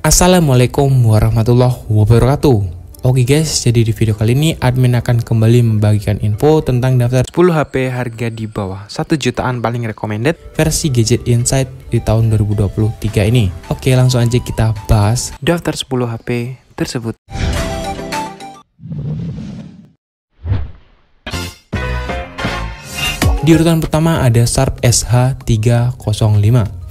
Assalamualaikum warahmatullahi wabarakatuh. Oke guys, jadi di video kali ini admin akan kembali membagikan info tentang daftar 10 HP harga di bawah 1 jutaan paling recommended versi Gadget Insight di tahun 2023 ini. Oke, langsung aja kita bahas daftar 10 HP tersebut. Di urutan pertama ada Sharp SH305.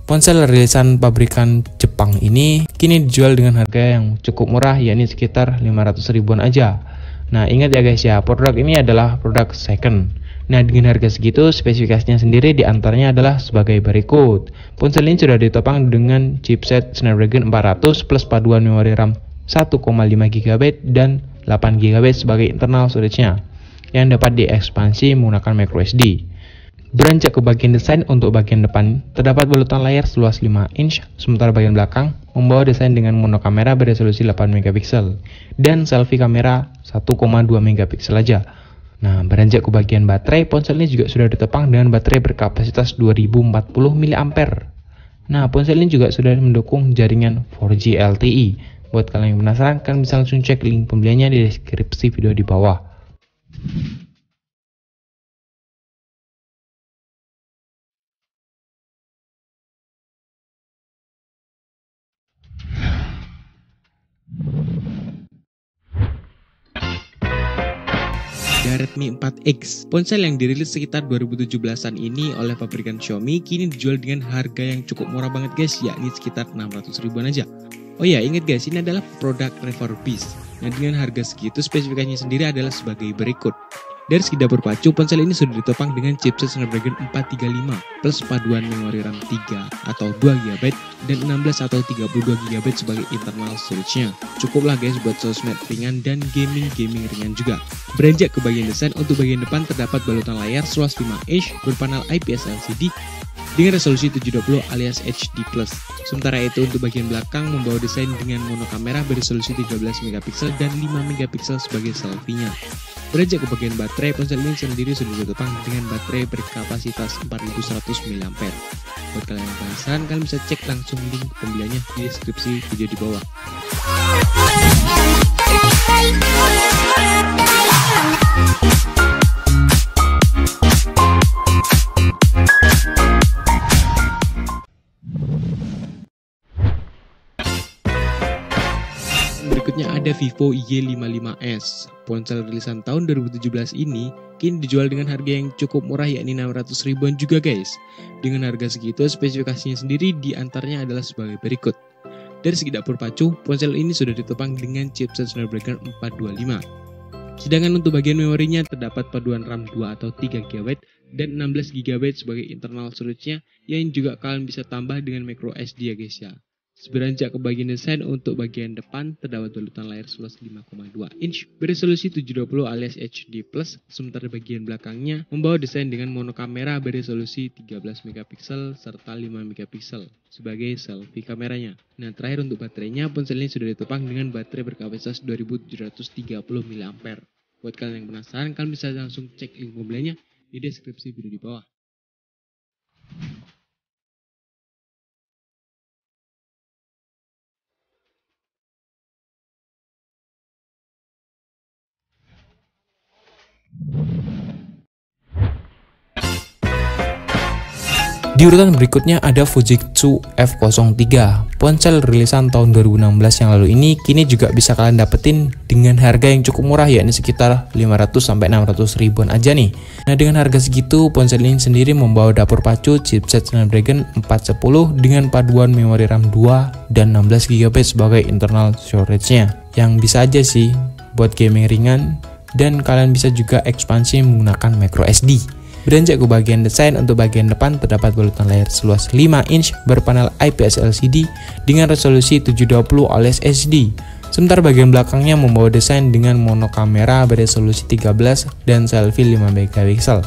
Ponsel rilisan pabrikan Jepang ini kini dijual dengan harga yang cukup murah, yakni sekitar 500 ribuan aja. Nah, ingat ya guys ya, produk ini adalah produk second. Nah, dengan harga segitu, spesifikasinya sendiri diantaranya adalah sebagai berikut. Ponsel ini sudah ditopang dengan chipset Snapdragon 400 plus paduan memori RAM 1,5 GB dan 8 GB sebagai internal storage-nya, yang dapat diekspansi menggunakan microSD. Beranjak ke bagian desain, untuk bagian depan terdapat balutan layar seluas 5 inch, sementara bagian belakang membawa desain dengan monokamera beresolusi 8 megapiksel dan selfie kamera 1,2 megapiksel aja. Nah, beranjak ke bagian baterai, ponsel ini juga sudah ditopang dengan baterai berkapasitas 2040 mAh. Nah, ponsel ini juga sudah mendukung jaringan 4G LTE. Buat kalian yang penasaran, kalian bisa langsung cek link pembeliannya di deskripsi video di bawah. Redmi 4X. Ponsel yang dirilis sekitar 2017-an ini oleh pabrikan Xiaomi kini dijual dengan harga yang cukup murah banget guys, yakni sekitar 600 ribuan aja. Oh ya, ingat guys, ini adalah produk refurbished. Nah, dengan harga segitu, spesifikasinya sendiri adalah sebagai berikut. Dari segi dapur pacu, ponsel ini sudah ditopang dengan chipset Snapdragon 435 plus paduan memori RAM 3 atau 2 GB dan 16 atau 32 GB sebagai internal storage-nya. Cukuplah guys buat sosmed ringan dan gaming ringan juga. Beranjak ke bagian desain, untuk bagian depan terdapat balutan layar seluas 5 inch berpanel IPS LCD dengan resolusi 720 alias HD+. Sementara itu untuk bagian belakang membawa desain dengan monokamera beresolusi 13 megapiksel dan 5 megapiksel sebagai selfie-nya. Beranjak ke bagian baterai, ponsel ini sendiri sudah ditopang dengan baterai berkapasitas 4100 mAh. Buat kalian yang penasaran, kalian bisa cek langsung link pembeliannya di deskripsi video di bawah. Berikutnya ada Vivo Y55s. Ponsel rilisan tahun 2017 ini kini dijual dengan harga yang cukup murah, yakni 600 ribuan juga guys. Dengan harga segitu, spesifikasinya sendiri diantaranya adalah sebagai berikut. Dari segi dapur pacu, ponsel ini sudah ditopang dengan chipset Snapdragon 425. Sedangkan untuk bagian memorinya terdapat paduan RAM 2 atau 3 GB dan 16 GB sebagai internal storage-nya, yang juga kalian bisa tambah dengan microSD ya guys ya. Beranjak ke bagian desain, untuk bagian depan terdapat balutan layar seluas 5,2 inch beresolusi 720 alias HD+, sementara bagian belakangnya membawa desain dengan monokamera beresolusi 13 megapiksel serta 5 megapiksel sebagai selfie kameranya. Nah, terakhir untuk baterainya, ponsel ini sudah ditopang dengan baterai berkapasitas 2730 mAh. Buat kalian yang penasaran, kalian bisa langsung cek link pembeliannya di deskripsi video di bawah. Di urutan berikutnya ada Fujitsu F03. Ponsel rilisan tahun 2016 yang lalu ini kini juga bisa kalian dapetin dengan harga yang cukup murah, yakni sekitar 500-600 ribuan aja nih. Nah, dengan harga segitu, ponsel ini sendiri membawa dapur pacu chipset Snapdragon 410 dengan paduan memori RAM 2 dan 16 GB sebagai internal storage-nya, yang bisa aja sih buat gaming ringan, dan kalian bisa juga ekspansi menggunakan microSD. Beranjak ke bagian desain, untuk bagian depan terdapat balutan layar seluas 5 inch berpanel IPS LCD dengan resolusi 720 alias HD. Sementara bagian belakangnya membawa desain dengan monokamera beresolusi 13 dan selfie 5 megapiksel.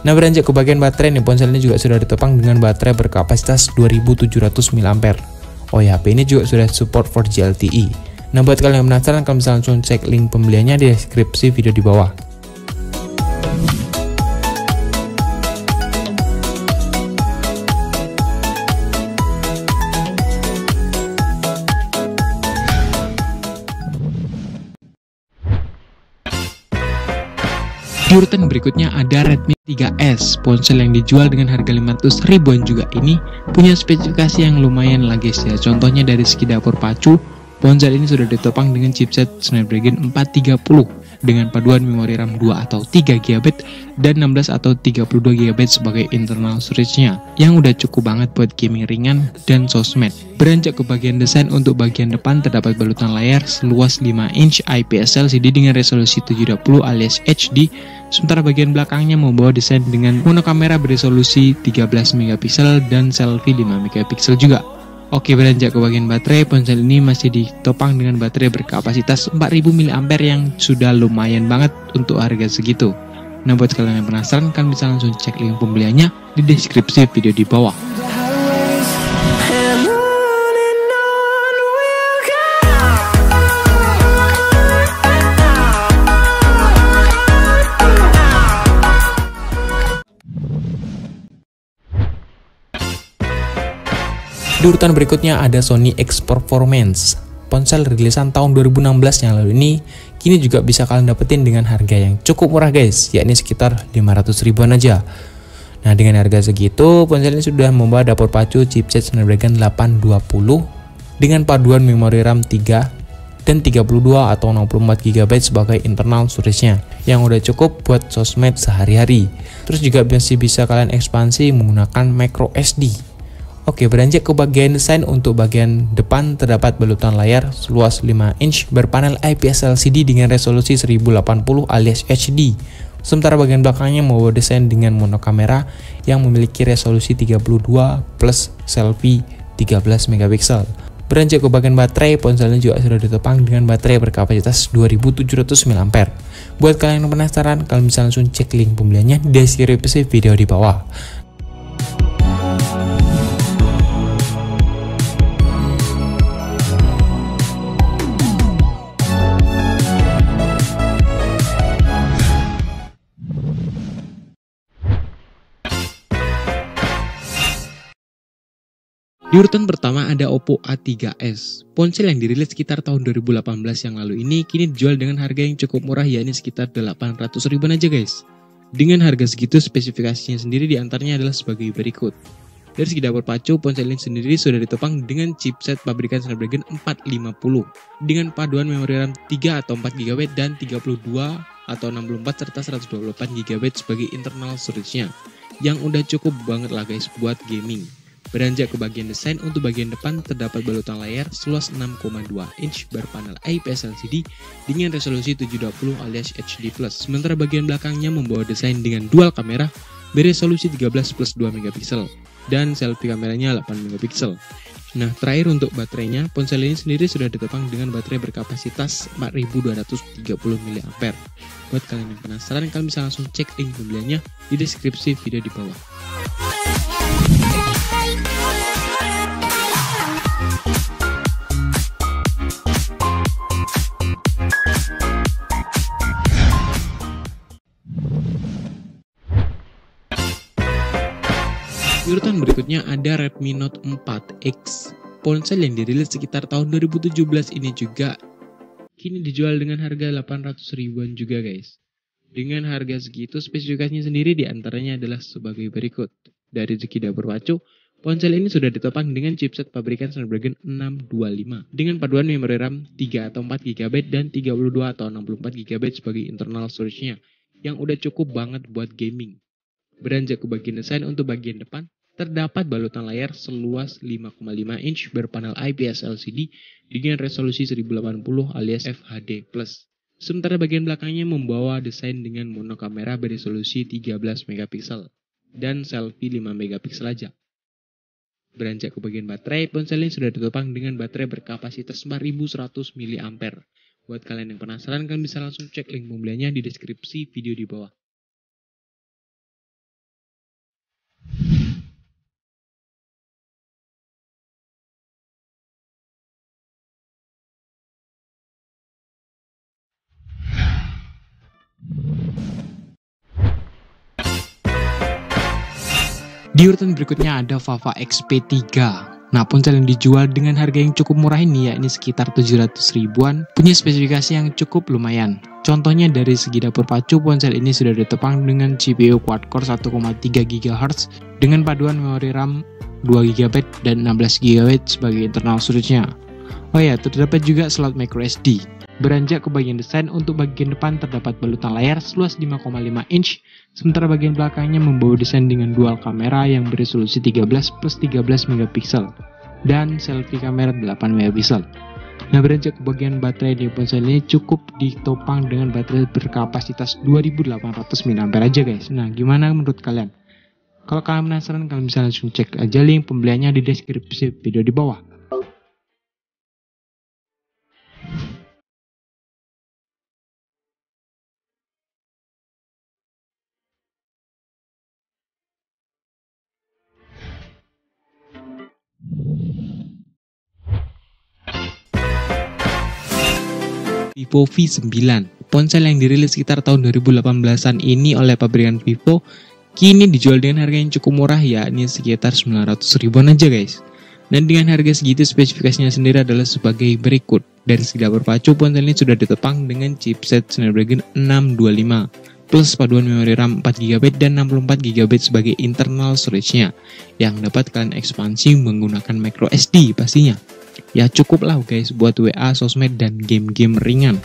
Nah, beranjak ke bagian baterai nih, ponsel ini juga sudah ditopang dengan baterai berkapasitas 2700 mAh. Oh ya, HP ini juga sudah support 4G LTE. Nah, buat kalian yang penasaran, kalian bisa langsung cek link pembeliannya di deskripsi video di bawah. Di urutan berikutnya ada Redmi 3S, ponsel yang dijual dengan harga 500 ribuan juga ini punya spesifikasi yang lumayan lah guys ya. Contohnya dari segi dapur pacu, ponsel ini sudah ditopang dengan chipset Snapdragon 430 dengan paduan memori RAM 2 atau 3 GB dan 16 atau 32 GB sebagai internal storage-nya yang udah cukup banget buat gaming ringan dan sosmed. Beranjak ke bagian desain, untuk bagian depan terdapat balutan layar seluas 5 inch IPS LCD dengan resolusi 720 alias HD, sementara bagian belakangnya membawa desain dengan monokamera beresolusi 13 MP dan selfie 5 MP juga. Oke, beranjak ke bagian baterai, ponsel ini masih ditopang dengan baterai berkapasitas 4000 mAh yang sudah lumayan banget untuk harga segitu. Nah, buat kalian yang penasaran, kalian bisa langsung cek link pembeliannya di deskripsi video di bawah. Di urutan berikutnya ada Sony X Performance, ponsel rilisan tahun 2016 yang lalu ini kini juga bisa kalian dapetin dengan harga yang cukup murah guys, yakni sekitar 500 ribuan aja. Nah, dengan harga segitu, ponsel ini sudah membawa dapur pacu chipset Snapdragon 820 dengan paduan memori RAM 3 dan 32 atau 64 GB sebagai internal storage-nya yang udah cukup buat sosmed sehari-hari. Terus juga masih bisa kalian ekspansi menggunakan micro SD. Oke, beranjak ke bagian desain, untuk bagian depan terdapat balutan layar seluas 5 inch berpanel IPS LCD dengan resolusi 1080 alias HD. Sementara bagian belakangnya membawa desain dengan monokamera yang memiliki resolusi 32 plus selfie 13 MP. Beranjak ke bagian baterai, ponselnya juga sudah ditopang dengan baterai berkapasitas 2700 mAh. Buat kalian yang penasaran, kalian bisa langsung cek link pembeliannya di deskripsi video di bawah. Di urutan pertama ada Oppo A3s, ponsel yang dirilis sekitar tahun 2018 yang lalu ini kini dijual dengan harga yang cukup murah, yakni sekitar 800 ribuan aja guys. Dengan harga segitu, spesifikasinya sendiri diantaranya adalah sebagai berikut. Dari segi dapur pacu, ponsel ini sendiri sudah ditopang dengan chipset pabrikan Snapdragon 450 dengan paduan memori RAM 3 atau 4 GB dan 32 atau 64 serta 128 GB sebagai internal storage-nya yang udah cukup banget lah guys buat gaming. Beranjak ke bagian desain, untuk bagian depan terdapat balutan layar seluas 6,2 inch berpanel IPS LCD dengan resolusi 720 alias HD+. Sementara bagian belakangnya membawa desain dengan dual kamera beresolusi 13 plus 2 MP dan selfie kameranya 8 MP. Nah, terakhir untuk baterainya, ponsel ini sendiri sudah ditopang dengan baterai berkapasitas 4230 mAh. Buat kalian yang penasaran, kalian bisa langsung cek link pembeliannya di deskripsi video di bawah. Urutan berikutnya ada Redmi Note 4X, ponsel yang dirilis sekitar tahun 2017 ini juga kini dijual dengan harga 800 ribuan juga guys. Dengan harga segitu, spesifikasinya sendiri diantaranya adalah sebagai berikut. Dari segi dapur pacu, ponsel ini sudah ditopang dengan chipset pabrikan Snapdragon 625 dengan paduan memori RAM 3 atau 4 GB dan 32 atau 64 GB sebagai internal storage-nya yang udah cukup banget buat gaming. Beranjak ke bagian desain, untuk bagian depan terdapat balutan layar seluas 5,5 inch berpanel IPS LCD dengan resolusi 1080 alias FHD+. Sementara bagian belakangnya membawa desain dengan monokamera beresolusi 13 MP dan selfie 5 MP aja. Beranjak ke bagian baterai, ponsel ini sudah ditopang dengan baterai berkapasitas 4100 mAh. Buat kalian yang penasaran, kalian bisa langsung cek link pembeliannya di deskripsi video di bawah. Di urutan berikutnya ada Fava XP3, Nah, ponsel yang dijual dengan harga yang cukup murah ini yakni sekitar 700 ribuan, punya spesifikasi yang cukup lumayan. Contohnya dari segi dapur pacu, ponsel ini sudah ditopang dengan CPU quad-core 1,3 GHz dengan paduan memori RAM 2 GB dan 16 GB sebagai internal storage-nya. Oh ya, terdapat juga slot microSD. Beranjak ke bagian desain, untuk bagian depan terdapat balutan layar seluas 5,5 inch, sementara bagian belakangnya membawa desain dengan dual kamera yang beresolusi 13+13 megapiksel dan selfie kamera 8 megapiksel. Nah, beranjak ke bagian baterai di ponsel ini cukup ditopang dengan baterai berkapasitas 2800 mAh aja guys. Nah, gimana menurut kalian? Kalau kalian penasaran, kalian bisa langsung cek aja link pembeliannya di deskripsi video di bawah. Vivo V9, ponsel yang dirilis sekitar tahun 2018-an ini oleh pabrikan Vivo, kini dijual dengan harga yang cukup murah, yakni sekitar 900 ribuan aja guys. Dan dengan harga segitu, spesifikasinya sendiri adalah sebagai berikut. Dari segi dapur pacu, ponsel ini sudah ditopang dengan chipset Snapdragon 625 plus paduan memori RAM 4GB dan 64GB sebagai internal storage-nya, yang dapat kalian ekspansi menggunakan microSD pastinya. Ya cukup lah guys buat WA, sosmed, dan game-game ringan.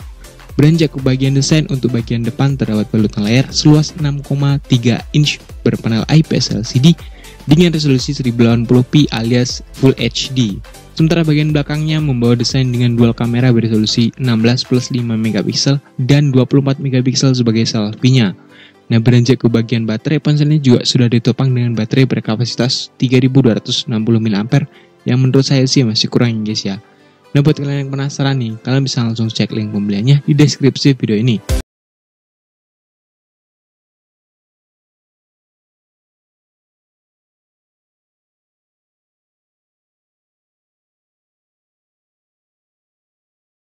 Beranjak ke bagian desain, untuk bagian depan terdapat balutan layar seluas 6,3 inch berpanel IPS LCD dengan resolusi 1080p alias Full HD. Sementara bagian belakangnya membawa desain dengan dual kamera beresolusi 16+5 megapiksel dan 24 megapiksel sebagai selfie-nya. Nah, beranjak ke bagian baterai, ponsel ini juga sudah ditopang dengan baterai berkapasitas 3260 mAh yang menurut saya sih masih kurang guys ya. Nah, buat kalian yang penasaran nih, kalian bisa langsung cek link pembeliannya di deskripsi video ini.